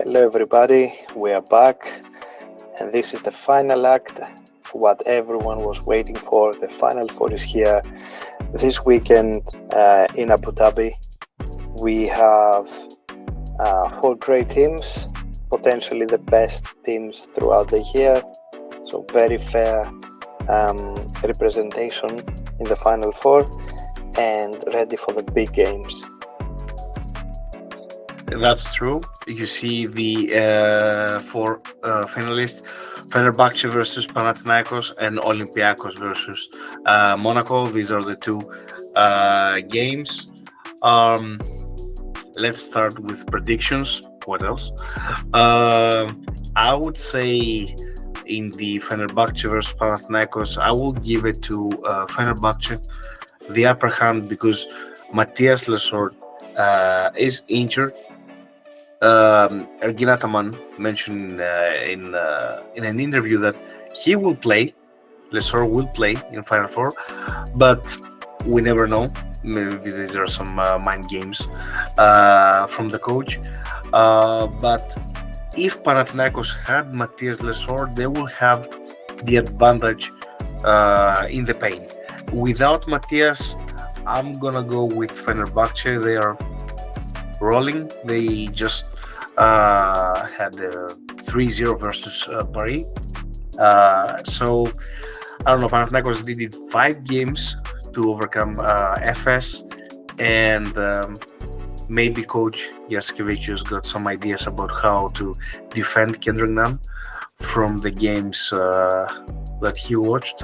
Hello everybody, we are back and this is the final act, what everyone was waiting for. The Final Four is here this weekend in Abu Dhabi. We have four great teams, potentially the best teams throughout the year, so very fair representation in the Final Four and ready for the big games. That's true. You see the four finalists: Fenerbahce versus Panathinaikos and Olympiacos versus Monaco. These are the two games. Let's start with predictions. What else? I would say in the Fenerbahce versus Panathinaikos, I will give it to Fenerbahce the upper hand because Matthias Lesort is injured. Ergin Ataman mentioned in an interview that he will play, Lesor will play in Final Four, but we never know. Maybe these are some mind games from the coach. But if Panathinaikos had Matthias Lesor, they will have the advantage in the paint. Without Matthias, I'm gonna go with Fenerbahce. They are rolling. They just had 3-0 versus Paris. So I don't know. Panathinaikos needed 5 games to overcome FS, and maybe Coach Jaskevicius got some ideas about how to defend Kendrick Nunn from the games that he watched.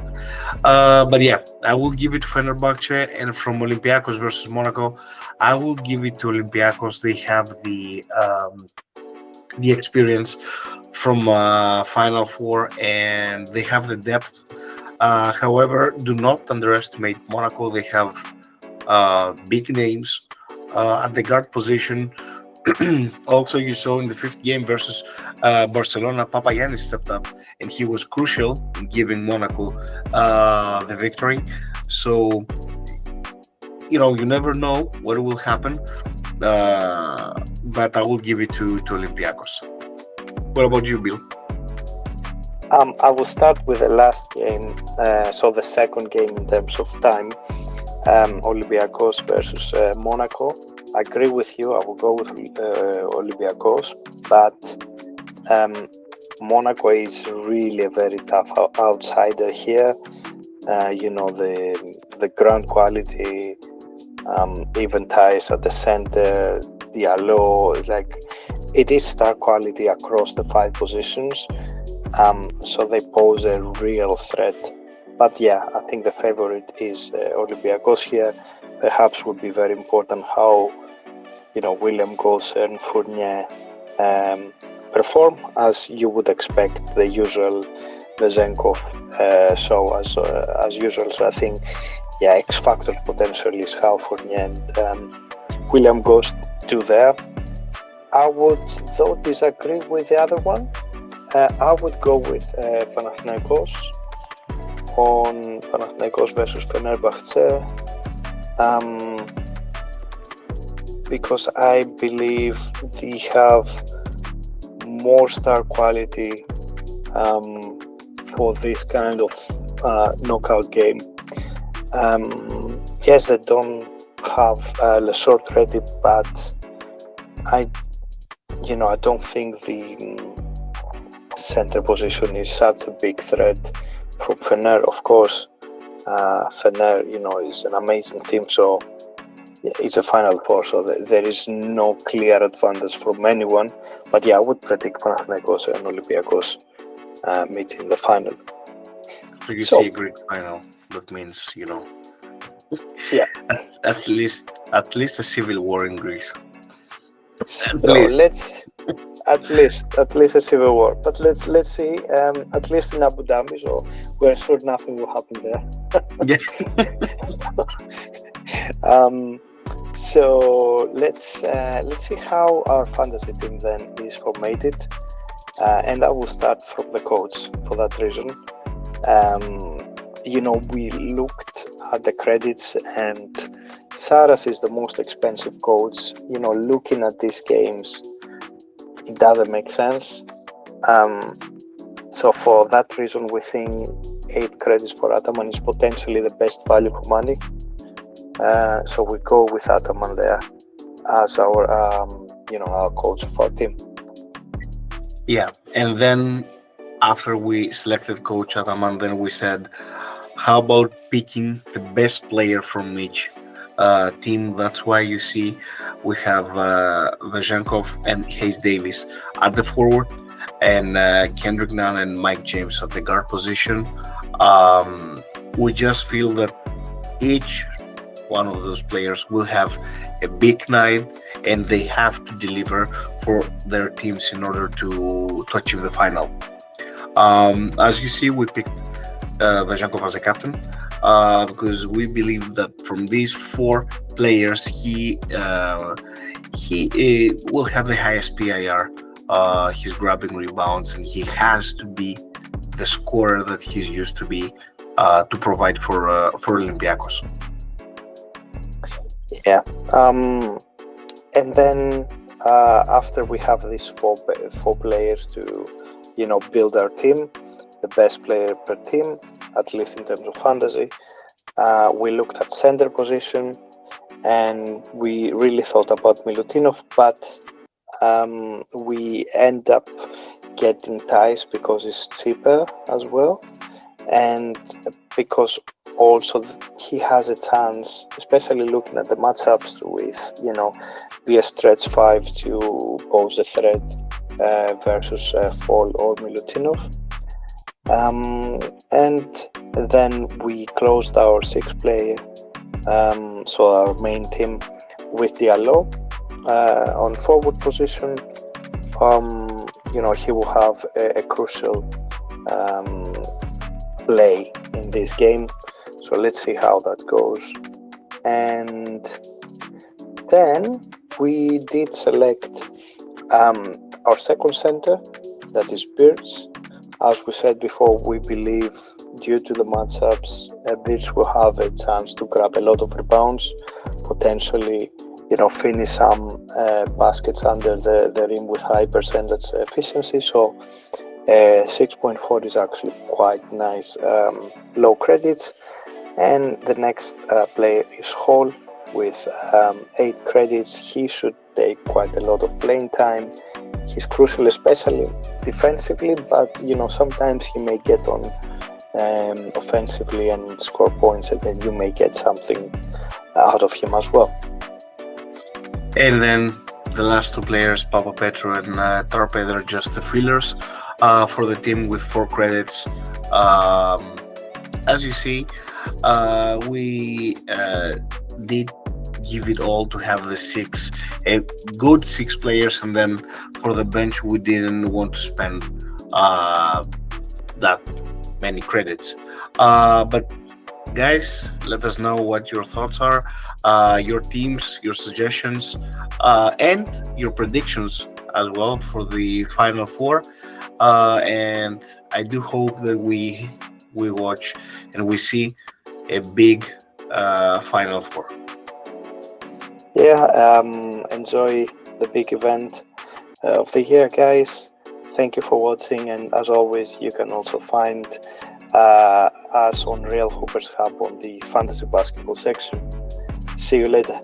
But yeah, I will give it to Fenerbahce, and from Olympiacos versus Monaco, I will give it to Olympiacos. They have the experience from Final Four, and they have the depth. However, do not underestimate Monaco. They have big names at the guard position. Also, you saw in the 5th game versus Barcelona, Papagiannis stepped up and he was crucial in giving Monaco the victory. So, you know, you never know what will happen, but I will give it to Olympiacos. What about you, Bill? I will start with the last game, so the second game in terms of time, Olympiacos versus Monaco. I agree with you. I will go with Olympiacos, but Monaco is really a very tough outsider here. You know, the ground quality, even ties at the center, Diallo, like it is star quality across the 5 positions. So they pose a real threat. But yeah, I think the favorite is Olympiacos here. Perhaps would be very important how, you know, William Gosser and Fournier perform, as you would expect, the usual Vezenkov show as usual. So I think, yeah, X factors potentially is how Fournier and William Goss do there. I would, though, disagree with the other one. I would go with Panathinaikos on Panathinaikos versus Fenerbahce, because I believe they have more star quality for this kind of knockout game. Yes, they don't have Lesort ready, but I don't think the center position is such a big threat for Fener. Of course, Fener, is an amazing team, so it's a Final Four, so there is no clear advantage from anyone. But yeah, I would predict Panathinaikos and Olympiacos meet in the final. So you see a great final. That means, yeah, at least a civil war in Greece. At least a civil war. But let's see. At least in Abu Dhabi, so we're sure nothing will happen there. So let's see how our fantasy team then is formatted, and I will start from the coach for that reason. We looked at the credits, and Saras is the most expensive coach. Looking at these games, it doesn't make sense. So for that reason, we think 8 credits for Ataman is potentially the best value for money. So we go with Ataman there as our, our coach of our team. Yeah, and then after we selected Coach Ataman, then we said, how about picking the best player from each team? That's why you see we have Vajankov and Hayes Davis at the forward, and Kendrick Nunn and Mike James at the guard position. We just feel that each one of those players will have a big night, and they have to deliver for their teams in order to achieve the final. As you see, we picked Vajankov as a captain because we believe that from these 4 players, he will have the highest PIR. He's grabbing rebounds, and he has to be the scorer that he's used to be to provide for Olympiacos. Yeah. And then after we have these four players to, build our team, the best player per team, at least in terms of fantasy, we looked at center position, and we really thought about Milutinov, but we end up getting Tice because it's cheaper as well, and because also he has a chance, especially looking at the matchups with, be a stretch 5 to pose the threat versus Fall or Milutinov. And then we closed our 6 player, so our main team, with Diallo on forward position. He will have a crucial play in this game. So let's see how that goes. And then we did select our second center, that is Birch. As we said before, we believe due to the matchups, Birch will have a chance to grab a lot of rebounds, potentially, finish some baskets under the rim with high percentage efficiency. So 6.4 is actually quite nice, low credits. And the next player is Hall with 8 credits. He should take quite a lot of playing time. He's crucial, especially defensively, but sometimes he may get on offensively and score points, and then you may get something out of him as well. And then the last 2 players, Papa Petro and Tarpe, they're just the fillers for the team with 4 credits. As you see, we did give it all to have the a good 6 players, and then for the bench we didn't want to spend that many credits. But guys, let us know what your thoughts are, your teams, your suggestions, and your predictions as well for the Final Four. And I do hope that we watch and we see a big Final Four. Yeah, enjoy the big event of the year, guys. Thank you for watching, and as always, you can also find us on Real Hoopers Hub on the fantasy basketball section. See you later.